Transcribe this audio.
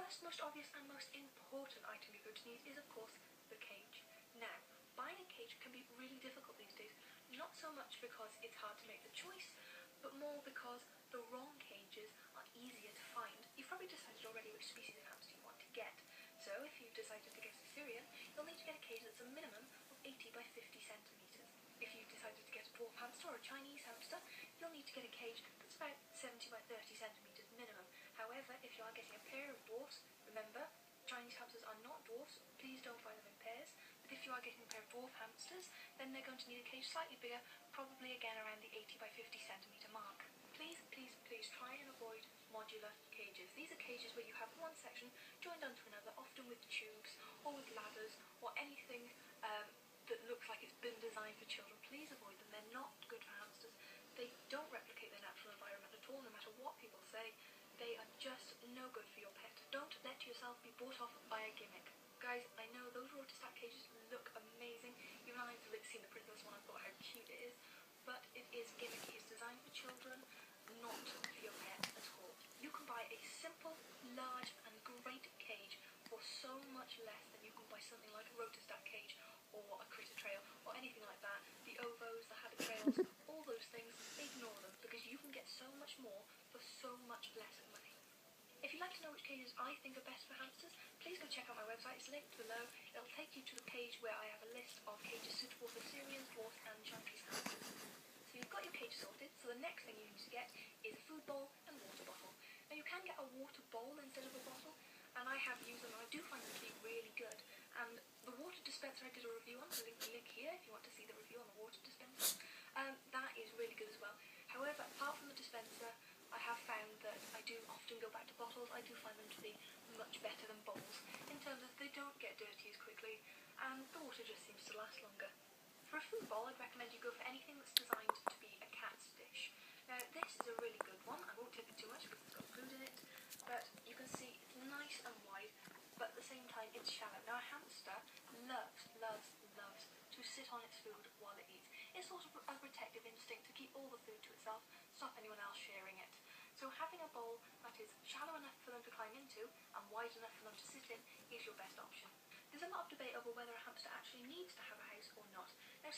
first, most obvious and most important item you're going to need is, of course, the cage. Now, buying a cage can be really difficult these days, not so much because it's hard to make the choice, but more because the wrong cages are easier to find. You've probably decided already which species of hamster you want to get. So if you've decided to get a Syrian, you'll need to get a cage that's a minimum of 80 by 50 centimetres. If you've decided to get a dwarf hamster or a Chinese hamster, you'll need to get a cage that's about 70 by 30 centimetres minimum. However, if you are getting a pair of dwarfs, remember, Chinese hamsters are not dwarfs, please don't buy them in pairs. But if you are getting a pair of dwarf hamsters, then they're going to need a cage slightly bigger, probably again around the 80 by 50 centimetre mark. Please, please, please try and avoid modular cages. These are cages where you have one section joined onto another, often with tubes or with ladders or anything that looks like it's been designed for children. Please avoid them. They're not good for hamsters. They don't replicate their natural environment at all, no matter what people say. They are just no good for your pet. Don't let yourself be bought off by a gimmick. Guys, I know those rotor-stack cages look amazing. Even I've seen the Princess one, I thought how cute it is. But it is gimmicky. It's designed for children, not for your pet at all. You can buy a simple, large and great cage for so much less than you can buy something like a rotor-stack cage or a critter trail or anything like that. The ovos, the habit trails, all those things, ignore them because you can get so much more for so much less money. If you'd like to know which cages I think are best for hamsters, please go check out my website. It's linked below. It'll take you to the page where I have a list of cages suitable for Syrians, dwarfs and Chinese hamsters. So you've got your cage sorted, so the next thing you need to get is a food bowl and water bottle. Now you can get a water bowl instead of a bottle, and I have used them and I do find them to be really good. And the water dispenser I did a review on, so link here if you want to see the review on the water dispenser. That is really good as well. However, apart from the dispenser, I have found that I do often go back to bottles. I do find them to be much better than bowls in terms of they don't get dirty as quickly and the water just seems to last longer. For a food bowl, I'd recommend you go for anything that's designed to be a cat's dish. Now this is a really good one. I won't tip it too much because it's got food in it, but you can see it's nice and wide, but at the same time it's shallow. Now a hamster loves to sit on its food while it eats. It's sort of a protective instinct to keep all the food to itself, stop anyone else sharing it. So having a bowl that is shallow enough for them to climb into and wide enough for them to sit in is your best option. There's a lot of debate over whether a hamster actually needs to have a house or not. Now,